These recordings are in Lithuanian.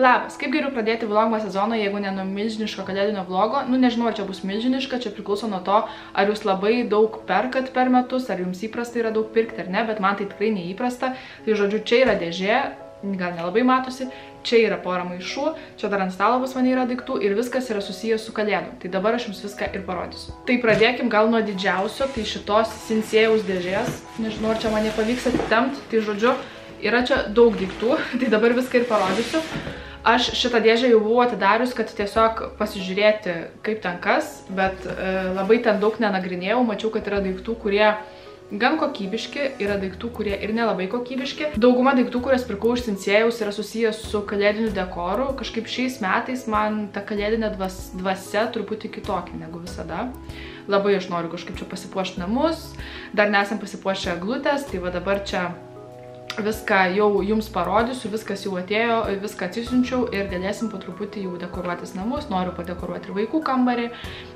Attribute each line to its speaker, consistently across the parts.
Speaker 1: Labas, kaip geriau pradėti vlogmo sezoną, jeigu ne nuo milžiniško kalėdinio vlogo? Nu, nežinau, ar čia bus milžiniška, čia priklauso nuo to, ar jūs labai daug perkat per metus, ar jums įprasta yra daug pirkti ar ne, bet man tai tikrai neįprasta. Tai žodžiu, čia yra dėžė, gal nelabai matosi, čia yra pora maišų, čia dar ant stalo pas mane yra daiktų ir viskas yra susijęs su kalėdom. Tai dabar aš jums viską ir parodysiu. Tai pradėkim gal nuo didžiausio, tai šitos Sinsėjaus dėžės. Nežinau, ar čia man pavyks atitempti, tai žodžiu, yra čia daug daiktų, tai dabar viską ir parodysiu. Aš šitą dėžę jau buvau atidarius, kad tiesiog pasižiūrėti, kaip ten kas, bet labai ten daug nenagrinėjau, mačiau, kad yra daiktų, kurie gan kokybiški, yra daiktų, kurie ir nelabai kokybiški. Dauguma daiktų, kurias pirkau iš Sinsėjaus, yra susijęs su kalėdiniu dekoru. Kažkaip šiais metais man ta kalėdinė dvasia truputį kitokia negu visada. Labai aš noriu kažkaip čia pasipuošti namus, dar nesam pasipuošę eglutės, tai va dabar čia viską jau jums parodysiu, viskas jau atėjo, viską atsisiunčiau ir galėsim po truputį jau dekoruotis namus. Noriu padekoruoti ir vaikų kambarį,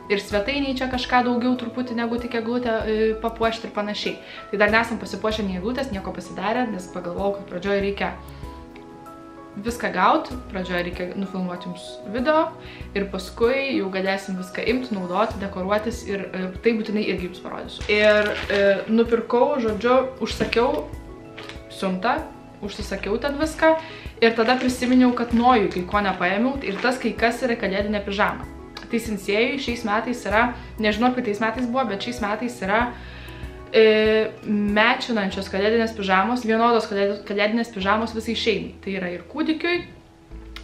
Speaker 1: ir svetainiai čia kažką daugiau truputį negu tik eglutę papuošti ir panašiai. Tai dar nesam pasipuošę nei eglutės, nieko pasidarę, nes pagalvojau, kad pradžioje reikia viską gauti, pradžioje reikia nufilmuoti jums video ir paskui jau galėsim viską imti, naudoti, dekoruotis ir tai būtinai irgi jums parodysiu. Ir nupirkau, žodžiu, užsakiau siuntą, užsisakiau ten viską ir tada prisiminiau, kad nojui kai ko nepaėmiau ir tas kai kas yra kalėdinė pižama. Tai Sinsėjui šiais metais yra, nežinau, kaip tais metais buvo, bet šiais metais yra mečinančios kalėdinės pižamos, vienodos kalėdinės pižamos visai šeimai. Tai yra ir kūdikiui,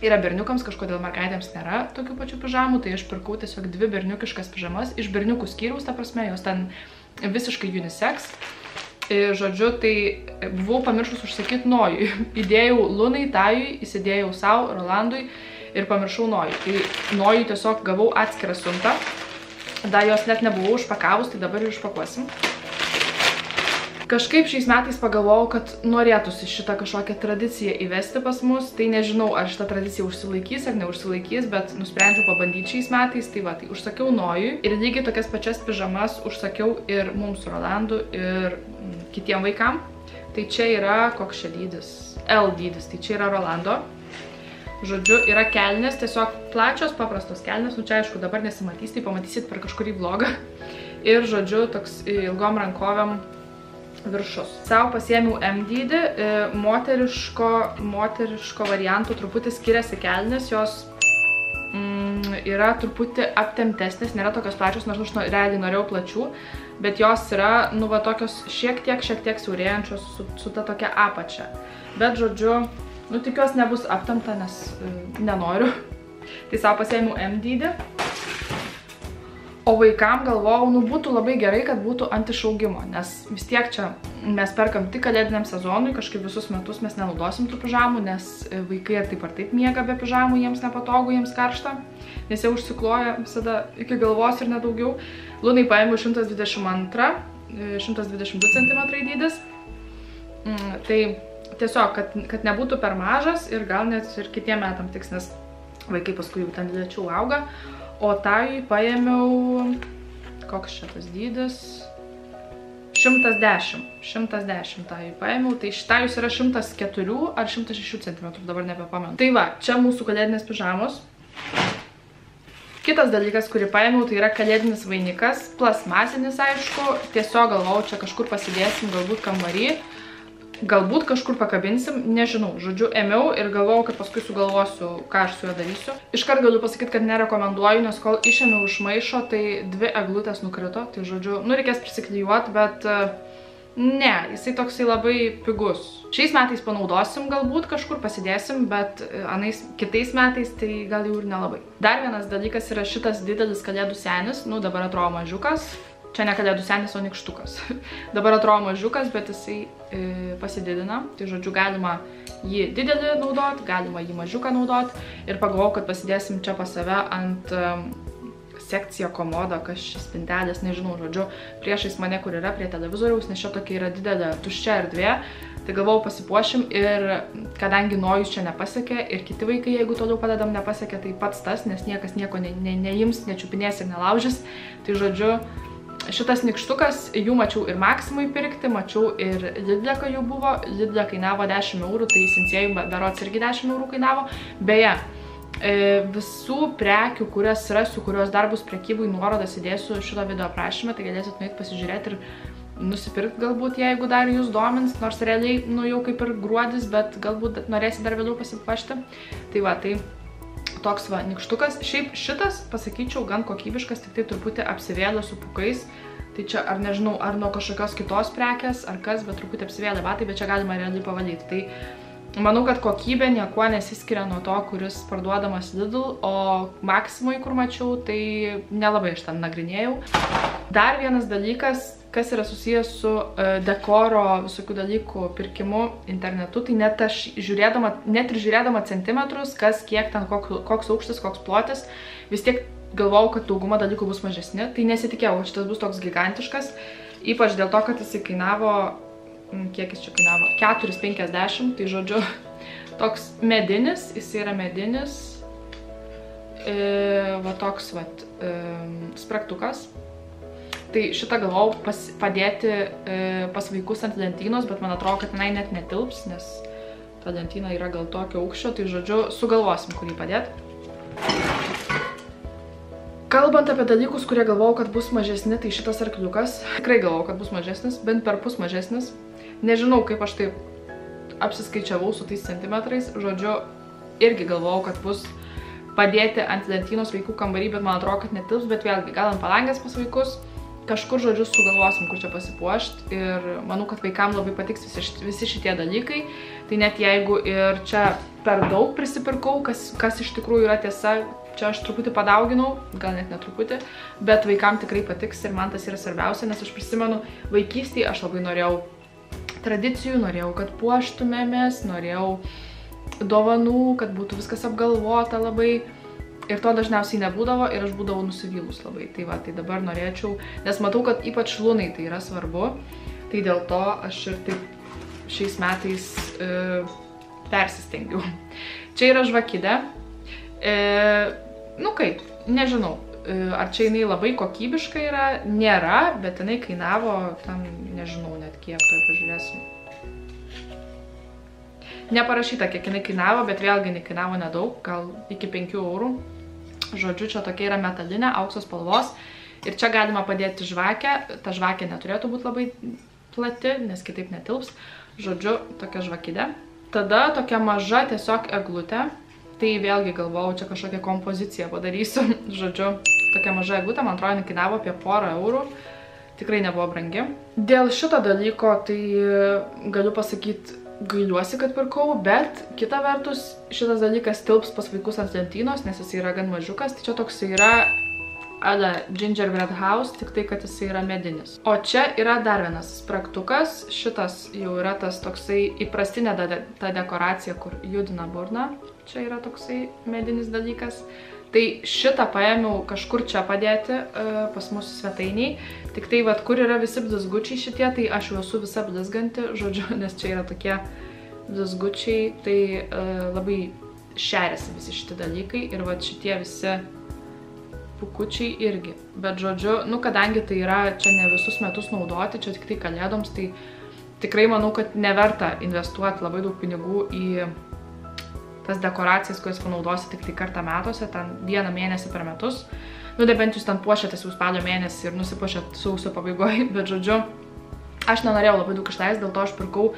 Speaker 1: yra berniukams, kažkodėl mergaitėms nėra tokių pačių pižamų, tai aš pirkau tiesiog 2 berniukiškas pižamas iš berniukų skyriaus, ta prasme, jos ten visiškai unisex. Žodžiu, tai buvau pamiršus užsakyti Nojui. Įdėjau Lunai, Tajui, įsidėjau savo, Rolandui ir pamiršau Nojui. Tai Nojui tiesiog gavau atskirą siuntą. Dar jos net nebuvau užpakavus, tai dabar ir išpakuosim. Kažkaip šiais metais pagalvojau, kad norėtųsi šitą kažkokią tradiciją įvesti pas mus. Tai nežinau, ar šitą tradiciją užsilaikys ar neužsilaikys, bet nusprendžiau pabandyti šiais metais. Tai va, tai užsakiau Nojui ir lygiai tokias pačias pižamas užsakiau ir mums su Rolandu ir kitiem vaikam. Tai čia yra, koks čia dydis? L dydis, tai čia yra Rolando. Žodžiu, yra kelnės, tiesiog plačios, paprastos kelnės. Nu čia aišku, dabar nesimatys, tai pamatysit per kažkurį vlogą. Ir žodžiu, toks ilgom rankovėm viršus. Sau pasiėmiau M dydį, moteriško variantų truputį skiriasi kelnės, jos yra truputį aptemptesnės, nėra tokios plačios, nors aš realiai norėjau plačių, bet jos yra, nu va, tokios šiek tiek siaurėjančios su ta tokia apačia. Bet, žodžiu, nu tikiuosi nebus aptempta, nes nenoriu. Tai sau pasiėmiau M dydį. O vaikam galvojau, nu būtų labai gerai, kad būtų ant išaugimo, nes vis tiek čia mes perkam tik kalėdiniam sezonui, kažkaip visus metus mes nenaudosim tų pižamų, nes vaikai ar taip miega be pižamų, jiems nepatogu, jiems karšta, nes jie užsikloja visada iki galvos ir nedaugiau. Lunai paėmiau 122 cm dydis, tai tiesiog, kad nebūtų per mažas ir gal net ir kitiem metam tiks, nes vaikai paskui jau ten lėčiau auga. O Tajui paėmiau, koks šitas dydis, 110 Tajui paėmiau, tai Tajus yra 104 ar 106 cm, dabar nebepamenu. Tai va, čia mūsų kalėdinės pižamos. Kitas dalykas, kurį paėmiau, tai yra kalėdinis vainikas, plasmasinis aišku, tiesiog galvojau, čia kažkur pasidėsim, galbūt kambarį. Galbūt kažkur pakabinsim, nežinau, žodžiu, ėmiau ir galvojau, kad paskui sugalvosiu, ką aš su juo darysiu. Iškart galiu pasakyti, kad nerekomenduoju, nes kol išėmiau iš maišo, tai 2 eglutės nukrito, tai žodžiu, nu reikės prisiklijuoti, bet ne, jisai toksai labai pigus. Šiais metais panaudosim, galbūt kažkur pasidėsim, bet kitais metais tai gal jau ir nelabai. Dar vienas dalykas yra šitas didelis kalėdų senis, nu dabar atrodo mažiukas. Čia ne kalėdų senis, o nykštukas. Dabar atrodo mažiukas, bet jisai pasididina. Tai žodžiu, galima jį didelį naudoti, galima jį mažiuką naudoti. Ir pagalvojau, kad pasidėsim čia pas save ant sekciją komodą, kas šis spintelės, nežinau, žodžiu, priešais mane, kur yra prie televizoriaus, nes čia tokia yra didelė tuščia erdvė. Tai galvojau pasipuošim ir kadangi Nojus čia nepasiekė ir kiti vaikai, jeigu toliau padedam, nepasiekė, tai pats tas, nes niekas nieko neims, nečiupinės ir nelaužys. Tai žodžiu, Šitas nykštukas, jų mačiau ir Maksimui pirkti, mačiau ir Lidle, kai jų buvo. Lidle kainavo 10 eurų, tai Sinsėjų berods irgi 10 eurų kainavo. Beje, visų prekių, kurias rasiu, kurios dar bus prekybui, nuorodas įdėsiu šito video aprašymę, tai galėsit nueiti pasižiūrėti ir nusipirkti galbūt, jeigu dar jūs domins, nors realiai, nu jau kaip ir gruodis, bet galbūt norėsit dar vėliau pasipuošti. Tai va, tai toks va nykštukas. Šiaip šitas, pasakyčiau, gan kokybiškas, tik tai truputį apsivėlė su pūkais. Tai čia, ar nežinau, ar nuo kažkokios kitos prekės, ar kas, bet truputį apsivėlė batai, bet čia galima realiai pavalyti. Tai manau, kad kokybė niekuo nesiskiria nuo to, kuris parduodamas Lidl, o Maksimui, kur mačiau, tai nelabai aš ten nagrinėjau. Dar vienas dalykas, kas yra susijęs su dekoro visokių dalykų pirkimu internetu, tai net ir žiūrėdama centimetrus, kas kiek ten, koks aukštis, koks plotis, vis tiek galvojau, kad dauguma dalykų bus mažesni, tai nesitikėjau, kad šitas bus toks gigantiškas, ypač dėl to, kad jisai kainavo, kiek jis čia kainavo, 4,50, tai žodžiu, toks medinis, jisai yra medinis, va toks, va, spragtukas. Tai šitą galvojau padėti pas vaikus ant lentynos, bet man atrodo, kad jinai net netilps, nes ta lentyna yra gal tokio aukščio, tai žodžiu, sugalvosim, kurį padėti. Kalbant apie dalykus, kurie galvojau, kad bus mažesni, tai šitas arkliukas. Tikrai galvojau, kad bus mažesnis, bent per pus mažesnis. Nežinau, kaip aš taip apsiskaičiavau su tais centimetrais. Žodžiu, irgi galvojau, kad bus padėti ant lentynos vaikų kambarį, bet man atrodo, kad netilps, bet vėlgi, gal ant palangės pas vaikus. Kažkur, žodžiu, sugalvosim, kur čia pasipuošti ir manau, kad vaikam labai patiks visi šitie dalykai. Tai net jeigu ir čia per daug prisipirkau, kas iš tikrųjų yra tiesa, čia aš truputį padauginau, gal net netruputį, bet vaikam tikrai patiks ir man tas yra svarbiausia, nes aš prisimenu vaikystėje, aš labai norėjau tradicijų, norėjau, kad puoštumėmės, norėjau dovanų, kad būtų viskas apgalvota labai. Ir to dažniausiai nebūdavo ir aš būdavau nusivylus labai. Tai va, tai dabar norėčiau, nes matau, kad ypač Lunai tai yra svarbu. Tai dėl to aš ir taip šiais metais persistengiau. Čia yra žvakidė. Nu kaip, nežinau, ar čia jinai labai kokybiška yra, nėra, bet jinai kainavo, tam nežinau net kiek, tai pažiūrėsim. Neparašyta, kiek jinai kainavo, bet vėlgi jinai kainavo nedaug, gal iki 5 eurų. Žodžiu, čia tokia yra metalinė, aukso spalvos. Ir čia galima padėti žvakę. Ta žvakė neturėtų būti labai plati, nes kitaip netilps. Žodžiu, tokia žvakidė. Tada tokia maža tiesiog eglutė. Tai vėlgi galvojau, čia kažkokią kompoziciją padarysiu. Žodžiu, tokia maža eglutė, man atrodo, jinai kainavo apie 1 eurų. Tikrai nebuvo brangi. Dėl šito dalyko, tai galiu pasakyti, gailiuosi, kad pirkau, bet kita vertus šitas dalykas tilps pas vaikus ant lentynos, nes jis yra gan mažiukas. Tai čia toks yra ala gingerbread house, tik tai, kad jis yra medinis. O čia yra dar vienas spragtukas. Šitas jau yra tas toksai įprastinė ta dekoracija, kur judina burną. Čia yra toksai medinis dalykas. Tai šitą paėmiau kažkur čia padėti pas mūsų svetainiai. Tik tai, vat, kur yra visi blizgučiai šitie, tai aš jau esu visa blizganti, žodžiu, nes čia yra tokie blizgučiai, tai labai šeriasi visi šitie dalykai ir vat šitie visi pukučiai irgi. Bet žodžiu, nu kadangi tai yra čia ne visus metus naudoti, čia tik tai kalėdoms, tai tikrai manau, kad neverta investuoti labai daug pinigų į tas dekoracijas, kurias panaudosi tik tai kartą metuose, ten 1 mėnesį per metus. Nu, nebent jūs ten puošiatės jau spalio mėnesį ir nusipuošiat sausio pabaigoje, bet žodžiu, aš nenorėjau labai daug išleisti, dėl to aš pirkau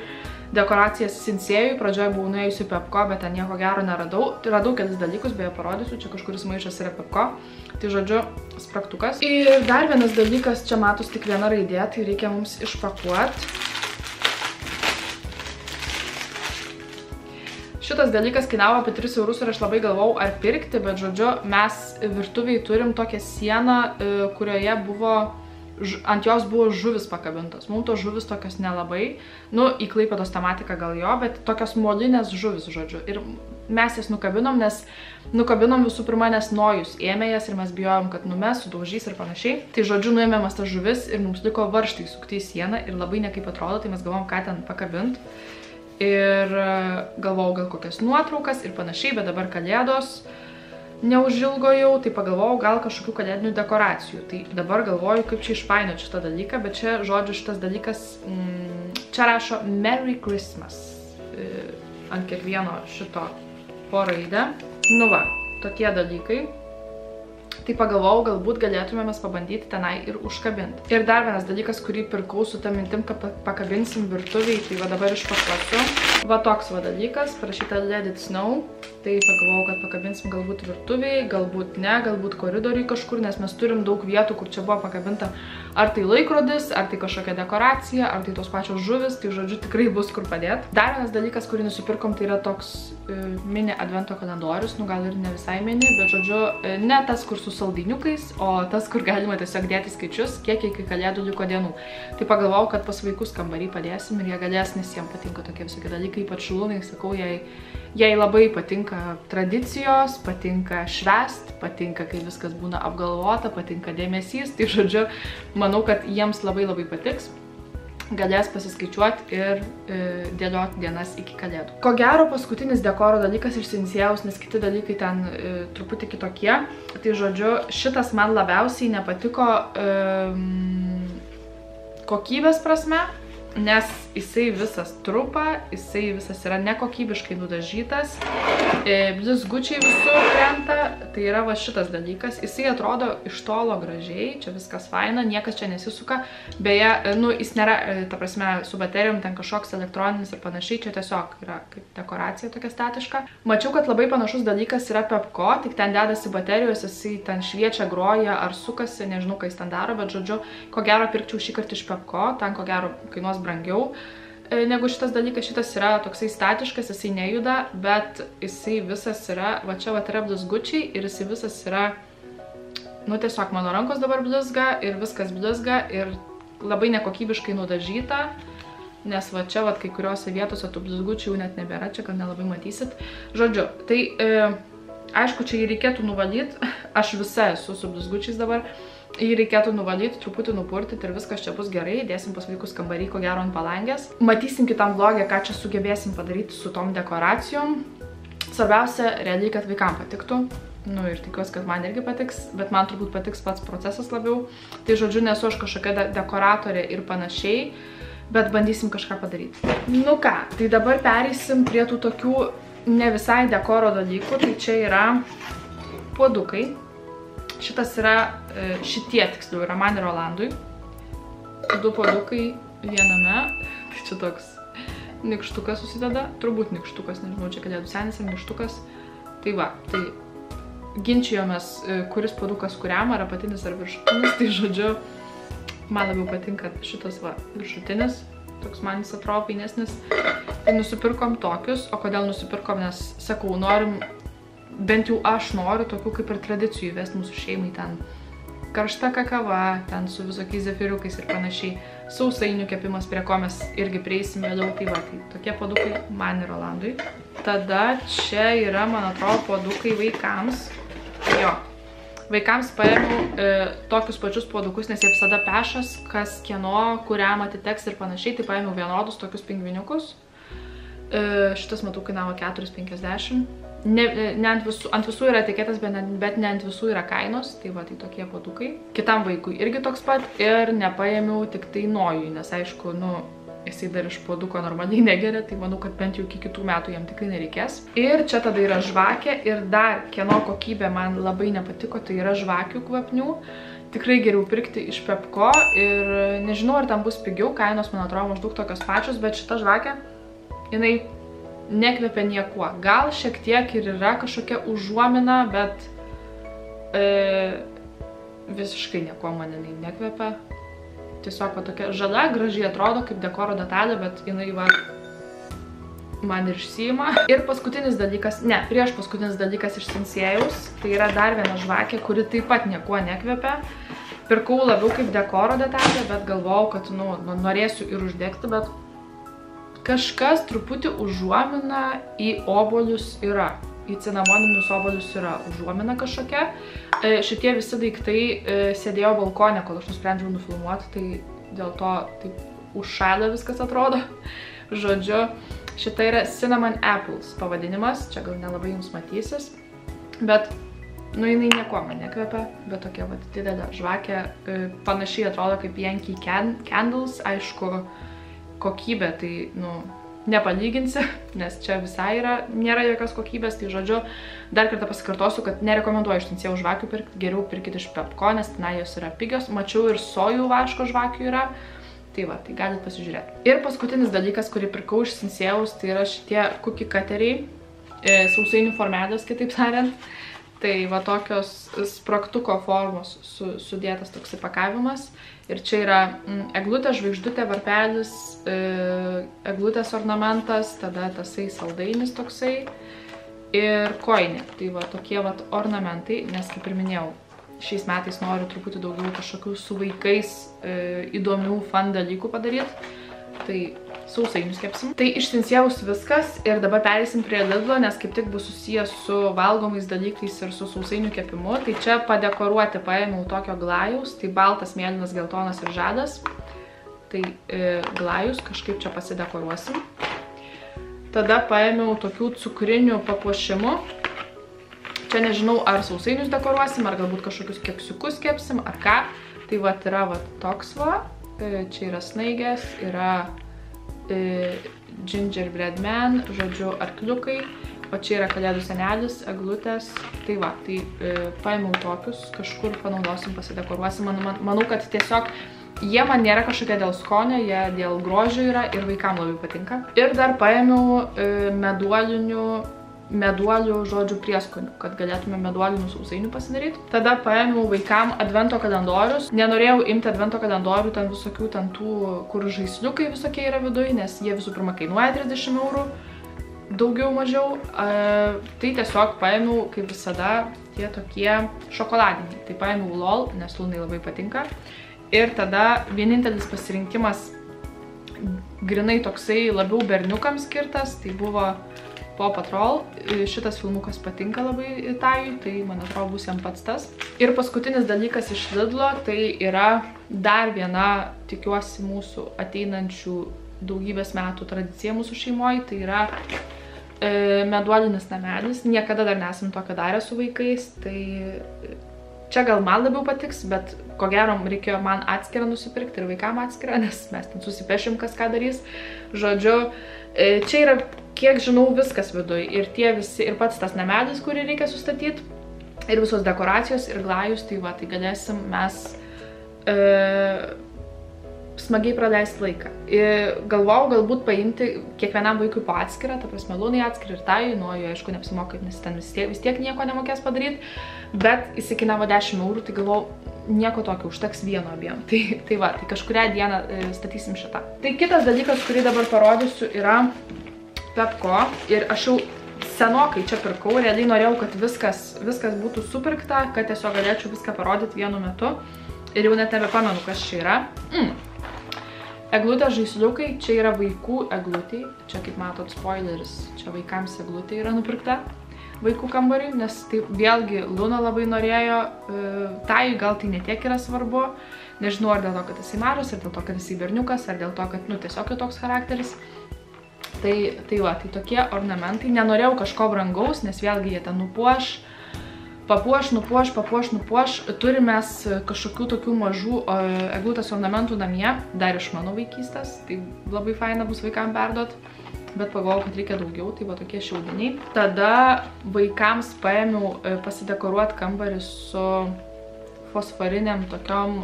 Speaker 1: dekoracijas Sinsėjui, pradžioje buvau nuėjusi į Pepko, bet ten nieko gero neradau. Radau kelis dalykus, beje parodysiu, čia kažkuris maišas yra Pepko. Tai žodžiu, spragtukas. Ir dar vienas dalykas, čia matos tik viena raidė, tai reikia mums išpakuoti. Šitas dalykas kainavo apie 3 eurus ir aš labai galvojau, ar pirkti, bet žodžiu, mes virtuviai turim tokią sieną, kurioje buvo, ant jos buvo žuvis pakabintos. Mums tos žuvis tokios nelabai, nu, į Klaipėdos tematiką gal jo, bet tokios molinės žuvis, žodžiu. Ir mes jas nukabinom, nes nukabinom visų pirma, nes Nojus ėmė jas ir mes bijojom, kad numes, sudaužys ir panašiai. Tai žodžiu, nuėmėmas tas žuvis ir mums liko varžtai sukti į sieną ir labai nekaip atrodo, tai mes galvom, ką ten pakabint. Ir galvojau gal kokias nuotraukas ir panašiai, bet dabar kalėdos. neužilgo jau, tai pagalvojau gal kažkokių kalėdinių dekoracijų. Tai dabar galvoju, kaip čia išpainioti šitą dalyką, bet čia, žodžiu, šitas dalykas, čia rašo Merry Christmas ant kiekvieno šito po raidę. Nu va, tokie dalykai. Tai pagalvojau, galbūt galėtume mes pabandyti tenai ir užkabinti. Ir dar vienas dalykas, kurį pirkau su tą mintim, kad pakabinsim virtuviai, tai va dabar išpakuosiu. Va toks va dalykas, parašyta Let It Snow. Tai pagalvojau, kad pakabinsim galbūt virtuviai, galbūt ne, galbūt koridoriui kažkur, nes mes turim daug vietų, kur čia buvo pakabinta ar tai laikrodis, ar tai kažkokia dekoracija, ar tai tos pačios žuvis, tai žodžiu tikrai bus kur padėti. Dar vienas dalykas, kurį nusipirkom, tai yra toks mini advento kalendorius, nu gal ir ne visai mini, bet žodžiu, ne tas, kur su saldainiukais, o tas, kur galima tiesiog dėti skaičius, kiek iki kalėdų liko dienų. Tai pagalvojau, kad pas vaikus kambarį padėsim ir jie galės, nes jiems patinka tokie visokie dalykai, ypač šulūnai, sakau, jai labai patinka tradicijos, patinka švęst, patinka, kai viskas būna apgalvota, patinka dėmesys, tai žodžiu, manau, kad jiems labai patiks. Galės pasiskaičiuoti ir dėlioti dienas iki kalėdų. Ko gero, paskutinis dekoro dalykas iš Sinsėjaus, nes kiti dalykai ten truputį kitokie. Tai žodžiu, šitas man labiausiai nepatiko kokybės prasme, nes jisai visas trupa, jisai visas yra nekokybiškai nudažytas, blizgučiai visur krenta, tai yra va šitas dalykas, jisai atrodo iš tolo gražiai, čia viskas faina, niekas čia nesisuka, beje, nu, jis nėra, ta prasme, su baterijom ten kažkoks elektroninis ir panašiai, čia tiesiog yra kaip dekoracija tokia statiška. Mačiau, kad labai panašus dalykas yra Pepko, tik ten dedasi baterijos, jisai ten šviečia, groja ar sukasi, nežinau, ką jis ten daro, bet žodžiu, ko gero pirkčiau šį kartą iš Pepko, ten ko gero kainuos brangiau negu šitas dalykas. Šitas yra toksai statiškas, jisai nejuda, bet jisai visas yra, va čia va yra blizgučiai ir jisai visas yra, nu tiesiog mano rankos dabar blizga ir viskas blizga ir labai nekokybiškai nudažyta, nes va čia va kai kuriuose vietose tų blizgučių jau net nebėra, čia gal nelabai matysit. Žodžiu, tai aišku, čia jį reikėtų nuvalyti, aš visa esu su blizgučiais dabar. Jį reikėtų nuvalyti, truputį nupurtyti ir viskas čia bus gerai, dėsim pas vaikus kambarį, ko gero ant palangės. Matysim kitam vlogė, ką čia sugebėsim padaryti su tom dekoracijom. Svarbiausia, realiai, kad vaikam patiktų. Nu ir tikiuosi, kad man irgi patiks, bet man turbūt patiks pats procesas labiau. Tai žodžiu, nesu aš kažkokia dekoratorė ir panašiai, bet bandysim kažką padaryti. Nu ką, tai dabar pereisim prie tų tokių ne visai dekoro dalykų, tai čia yra puodukai. Šitas yra, šitie tiksliau yra man ir Rolandui. 2 puodukai viename. Tai čia toks nykštukas susideda. Turbūt nykštukas, nežinau, čia kalėdų senis ar nykštukas. Tai va, tai ginčijomės, kuris puodukas kuriam, ar apatinis ar viršutinis. Tai žodžiu, man labiau patinka šitas va, viršutinis. Toks man jis atrodo fainesnis. Tai nusipirkom tokius. O kodėl nusipirkom, nes sakau, norim, bent jau aš noriu tokių kaip ir tradicijų įvesti mūsų šeimai, ten karšta kakava, ten su visokiais zefiriukais ir panašiai, sausainių kepimas, prie ko mes irgi prieisim vėliau, tai va, tai tokie puodukai man ir Rolandui. Tada čia yra, man atrodo, puodukai vaikams. Jo, vaikams paėmiau tokius pačius puodukus, nes jie visada pešas, kas kieno, kuriam atiteks ir panašiai, tai paėmiau vienodus tokius pingviniukus. Šitas, matau, kainavo 4,50. Ant visų yra etiketas, bet ne ant visų yra kainos, tai va, tai tokie puodukai. Kitam vaikui irgi toks pat ir nepaėmiau tik tai Nojui, nes aišku, nu, jisai dar iš puoduko normaliai negeria, tai manau, kad bent jau iki kitų metų jam tikrai nereikės. Ir čia tada yra žvakė ir dar kieno kokybė man labai nepatiko, tai yra žvakių kvapnių. Tikrai geriau pirkti iš Pepko ir nežinau, ar tam bus pigiau, kainos man atrodo maždaug tokios pačios, bet šita žvakė, jinai nekvepia niekuo. Gal šiek tiek ir yra kažkokia užuomina, bet visiškai niekuo man jinai nekvepia. Tiesiog va tokia žalia, gražiai atrodo kaip dekoro detalė, bet jinai va man ir išsiima. Ir paskutinis dalykas, ne, prieš paskutinis dalykas iš Sinsėjaus, tai yra dar viena žvakė, kuri taip pat niekuo nekvepia. Pirkau labiau kaip dekoro detalė, bet galvojau, kad nu, norėsiu ir uždegti, bet kažkas truputį užuomina į obuolius yra. Į cinamoninius obuolius yra užuomina kažkokia. Šitie visi daiktai sėdėjo balkone, kol aš nusprendžiau nufilmuoti, tai dėl to taip užšalę viskas atrodo. Žodžiu, šita yra Cinnamon Apples pavadinimas, čia gal nelabai jums matysis, bet Nu, jinai nieko man nekvepia, bet tokia vat didelė žvakė, panašiai atrodo kaip Yankee Candles, aišku, kokybė, tai, nu, nepalyginsi, nes čia visai nėra jokios kokybės, tai žodžiu, dar kartą pasikartosiu, kad nerekomenduoju iš Sinsėjau žvakių pirkti, geriau pirkite iš Pepco, nes tenai jos yra pigios, mačiau ir sojų vaško žvakių yra, tai va, tai galite pasižiūrėti. Ir paskutinis dalykas, kurį pirkau iš Sinsėjaus, tai yra šitie cookie cuteriai, sausainių formelės, kitaip tariant. Tai va tokios spragtuko formos sudėtas toks įpakavimas. Ir čia yra eglutė, žvaigždutė, varpelis, eglutės ornamentas, tada tasai saldainis toksai ir koinė. Tai va tokie va ornamentai, nes kaip ir minėjau, šiais metais noriu truputį daugiau kažkokių su vaikais įdomių fun dalykų padaryti. Tai sausainius kepsim. Tai iš Sinsėjaus viskas ir dabar pereisim prie Lidlo, nes kaip tik bus susijęs su valgomais dalykais ir su sausainių kepimu. Tai čia padekoruoti paėmiau tokio glajaus, tai baltas, mėlynas, geltonas ir žadas. Tai glajus kažkaip čia pasidekoruosim. Tada paėmiau tokių cukrinių papuošimų. Čia nežinau, ar sausainius dekoruosim, ar galbūt kažkokius keksiukus kepsim, ar ką. Tai va yra va toks va. Čia yra snaigės, yra gingerbread man, žodžiu, arkliukai, o čia yra kalėdų senelis, eglutės. Tai va, tai paėmiau tokius, kažkur panaudosim, pasidekoruosim. Manau, kad tiesiog jie man nėra kažkokie dėl skonio, jie dėl grožio yra ir vaikam labai patinka. Ir dar paėmiau meduolių, žodžiu, prieskonių, kad galėtume meduolinių sausainių pasidaryti. Tada paėmiau vaikam advento kalendorius. Nenorėjau imti advento kalendorių, ten visokių ten tų, kur žaisliukai visokie yra viduj, nes jie visų pirma kainuoja 30 eurų, daugiau mažiau. Tai tiesiog paėmiau, kaip visada, tie tokie šokoladiniai. Tai paėmiau LOL, nes Lunai labai patinka. Ir tada vienintelis pasirinkimas grinai toksai labiau berniukams skirtas, tai buvo Paw Patrol. Šitas filmukas patinka labai Tajui, tai man atrodo bus jam pats tas. Ir paskutinis dalykas iš Lidlo, tai yra dar viena, tikiuosi, mūsų ateinančių daugybės metų tradicija mūsų šeimoje, tai yra meduolinis namelis. Niekada dar nesam tokio darę su vaikais, tai čia gal man labiau patiks, bet ko gero reikėjo man atskirą nusipirkti ir vaikam atskirą, nes mes ten susipešim, kas ką darys. Žodžiu, čia yra, kiek žinau, viskas viduj. Ir tie visi, ir pats tas namelis, kurį reikia sustatyti, ir visos dekoracijos, ir glajus, tai va, tai galėsim mes smagiai praleisti laiką. Galvojau galbūt paimti kiekvienam vaikui po atskirą, ta prasme Lunai atskirą ir Tajui, nuo jo aišku neapsimoka, nes ten vis tiek nieko nemokės padaryti, bet įsikinavo 10 eurų, tai galvojau, nieko tokio, užteks vieno abiem. Tai va, tai kažkurią dieną statysim šitą. Tai kitas dalykas, kurį dabar parodysiu, yra Pepco. Ir aš jau senokai čia pirkau, realiai norėjau, kad viskas būtų supirkta, kad tiesiog galėčiau viską parodyti vienu metu. Ir jau net nebepamenu, kas čia yra. Eglutės žaisliukai, čia yra vaikų eglutė. Čia, kaip matot, spoileris, čia vaikams eglutė yra nupirkta vaikų kambariui, nes tai vėlgi Luna labai norėjo, Tajui gal tai netiek yra svarbu. Nežinau, ar dėl to, kad jisai mažas, ar dėl to, kad jisai berniukas, ar dėl to, kad, nu, tiesiog toks charakteris. Tai va, tai tokie ornamentai. Nenorėjau kažko brangaus, nes vėlgi jie ten nupuoš. Turime kažkokių tokių mažų eglutės ornamentų namie, dar iš mano vaikystės. Tai labai faina bus vaikam perduot, bet pagalvojau, kad reikia daugiau, tai va tokie šiaudiniai. Tada vaikams paėmiau pasidekoruoti kambarį su fosforiniam tokiom,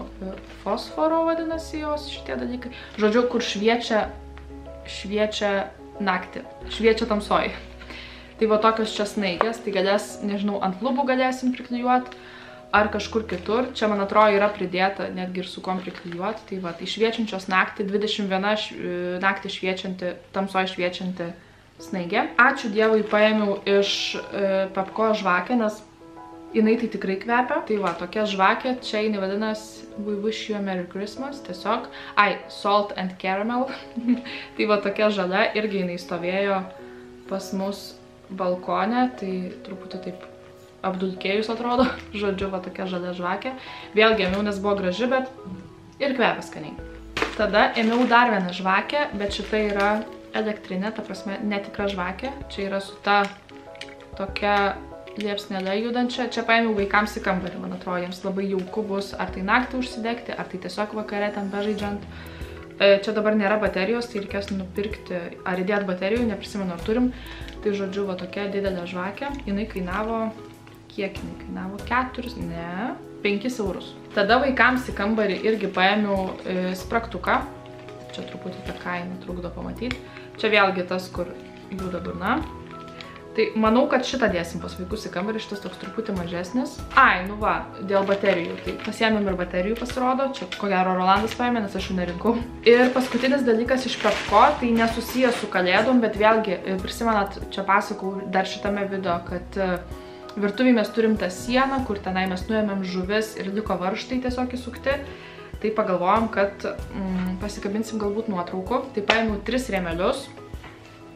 Speaker 1: fosforo vadinasi jos šitie dalykai. Žodžiu, kur šviečia naktį, šviečia tamsoj. Tai va tokios čia snaigės, tai galės, nežinau, ant lubų galėsim priklijuoti, ar kažkur kitur. Čia, man atrodo, yra pridėta netgi ir su kom priklijuoti. Tai va, tai šviečiančios naktį, 21 naktį šviečianti, tamsoj šviečianti snaigė. Ačiū Dievui, paėmiau iš Pepco žvakę, nes jinai tai tikrai kvepia. Tai va, tokia žvakė, čia jinai vadinasi We Wish You a Merry Christmas, tiesiog. Salt and Caramel. Tai va, tokia žalia, irgi jinai stovėjo pas mus balkone, tai truputį taip apdulkėjus atrodo. Žodžiu, va, tokia žalia žvakė. Vėlgi ėmiau, nes buvo graži, bet ir kvepia skaniai. Tada ėmiau dar vieną žvakę, bet šita yra elektrinė, ta prasme netikra žvakė. Čia yra su ta tokia liepsnele judančią. Čia paėmiau vaikams į kambarį, man atrodo, jiems labai jauku bus ar tai naktį užsidegti, ar tai tiesiog vakare ten bežaidžiant. Čia dabar nėra baterijos, tai reikės nupirkti ar įdėti baterijų, neprisimenu ar turim. Tai žodžiu, va tokia didelė žvakė. Jinai kainavo, kiek jinai kainavo? 5 eurus. Tada vaikams į kambarį irgi paėmiau spragtuką. Čia truputį tą kainą trukdo pamatyti. Čia vėlgi tas, kur juda burna. Tai manau, kad šitą dėsim pas vaikus į kambarį, šitas toks truputį mažesnis. Ai, nu va, dėl baterijų. Tai pasiėmėm ir baterijų pasirodo. Čia ko gero Rolandas paėmė, nes aš jų nerinkau. Ir paskutinis dalykas iš Pepko, tai nesusijęs su kalėdom, bet vėlgi, prisimenat, čia pasakau dar šitame video, kad virtuvėj mes turim tą sieną, kur tenai mes nuėmėm žuvis ir liko varžtai tiesiog įsukti. Tai pagalvojom, kad pasikabinsim galbūt nuotraukų. Tai paėmiau 3 rėmelius.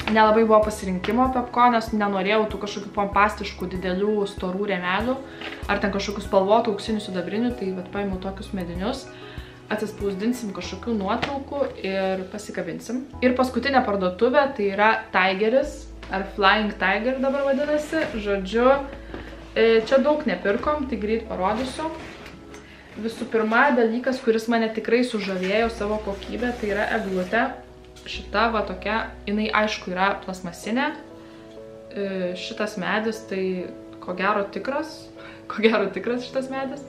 Speaker 1: Nelabai buvo pasirinkimo Pepko, nes nenorėjau tų kažkokių pompastiškų, didelių, storų rėmelių, ar ten kažkokių spalvotų, auksinių, sidabrinių, tai vat paėmiau tokius medinius, atsispausdinsim kažkokių nuotraukų ir pasikabinsim. Ir paskutinė parduotuvė, tai yra Tigeris, ar Flying Tiger dabar vadinasi, žodžiu, čia daug nepirkom, tai greit parodysiu. Visų pirma, dalykas, kuris mane tikrai sužavėjo savo kokybę, tai yra eglutė. Šita va tokia, jinai aišku yra plasmasinė, šitas medis tai ko gero tikras šitas medis,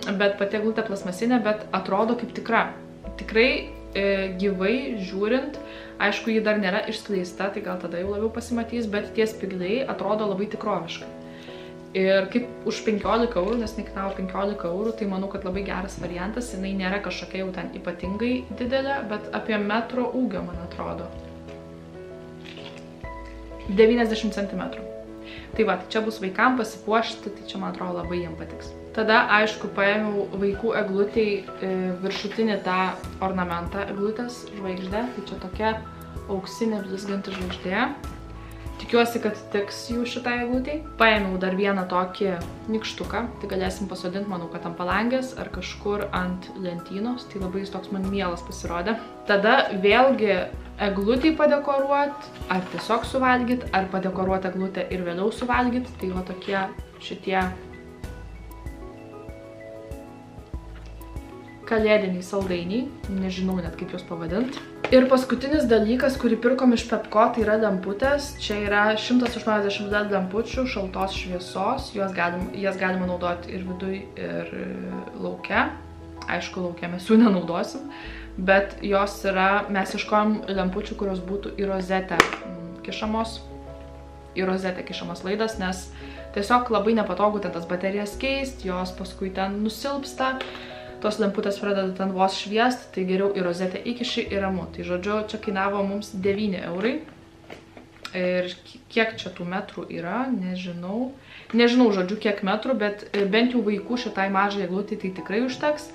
Speaker 1: bet pati eglutė plasmasinė, bet atrodo kaip tikra. Tikrai gyvai žiūrint, aišku, ji dar nėra išskleista, tai gal tada jau labiau pasimatys, bet tie spygliai atrodo labai tikroviškai. Ir kaip už 15 eurų, nes nekainavo 15 eurų, tai manau, kad labai geras variantas. Jinai nėra kažkokia jau ten ypatingai didelė, bet apie metro ūgio, man atrodo. 90 cm. Tai va, čia bus vaikam pasipuošti, tai čia, man atrodo, labai jiem patiks. Tada, aišku, paėmiau vaikų eglutei viršutinį tą ornamentą eglutės žvaigždę. Tai čia tokia auksinė blizganti žvaigždė. Tikiuosi, kad tiks jų šitai eglutei. Paėmiau dar vieną tokį nykštuką, tai galėsim pasodinti, manau, kad ant palangės ar kažkur ant lentynos, tai labai jis toks man mielas pasirodė. Tada vėlgi eglutei padekoruot, ar tiesiog suvalgyt, ar padekoruot eglutę ir vėliau suvalgyt, tai va tokie šitie kalėdiniai saldainiai, nežinau net kaip juos pavadinti. Ir paskutinis dalykas, kurį pirkom iš Pepko, tai yra lemputės. Čia yra 180 LED lempučių šaltos šviesos, jas galima naudoti ir viduj, ir lauke. Aišku, lauke mes jų nenaudosim, bet jos yra, mes ieškojom lempučių, kurios būtų į rozetę kišamos, laidas, nes tiesiog labai nepatogu ten tas baterijas keisti, jos paskui ten nusilpsta. Tos lemputės pradeda ten vos šviesti, tai geriau į rozetę įkiši ir ramu. Tai žodžiu, čia kainavo mums 9 eurai. Ir kiek čia tų metrų yra, nežinau. Nežinau, žodžiu, kiek metrų, bet bent jau vaikų šitai mažai eglutei tai tikrai užteks.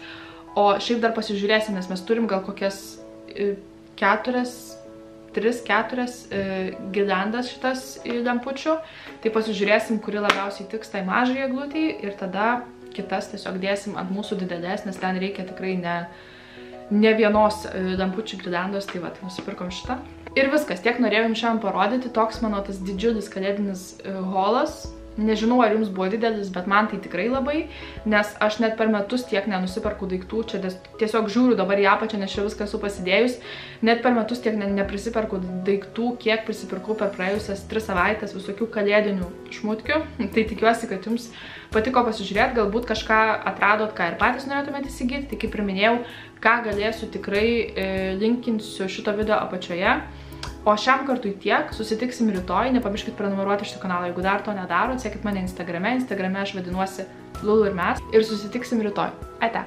Speaker 1: O šiaip dar pasižiūrėsim, nes mes turim gal kokias 3-4 girliandas šitas lempučių. Tai pasižiūrėsim, kuri labiausiai tiks tai mažai eglutei ir tada kitas tiesiog dėsim ant mūsų didelės, nes ten reikia tikrai ne vienos lempučių girliandos, tai va, nusipirkom šitą. Ir viskas, tiek norėjau jums šiandien parodyti, toks mano tas didžiulis kalėdinis holas. Nežinau, ar jums buvo didelis, bet man tai tikrai labai, nes aš net per metus tiek nenusiperku daiktų, čia tiesiog žiūriu dabar į apačią, nes čia viską esu pasidėjus, net per metus tiek neprisiperku daiktų, kiek prisipirkau per praėjusias 3 savaitės visokių kalėdinių šmutkių. Tai tikiuosi, kad jums patiko pasižiūrėti, galbūt kažką atradot, ką ir patys norėtumėte įsigyti, tai kaip ir minėjau, ką galėsiu tikrai linkinsiu šito video apačioje. O šiam kartui tiek, susitiksim rytoj, nepamirškit prenumeruoti šitą kanalą, jeigu dar to nedarot, sekit mane Instagrame aš vadinuosi Lulu ir mes, ir susitiksim rytoj. Ate!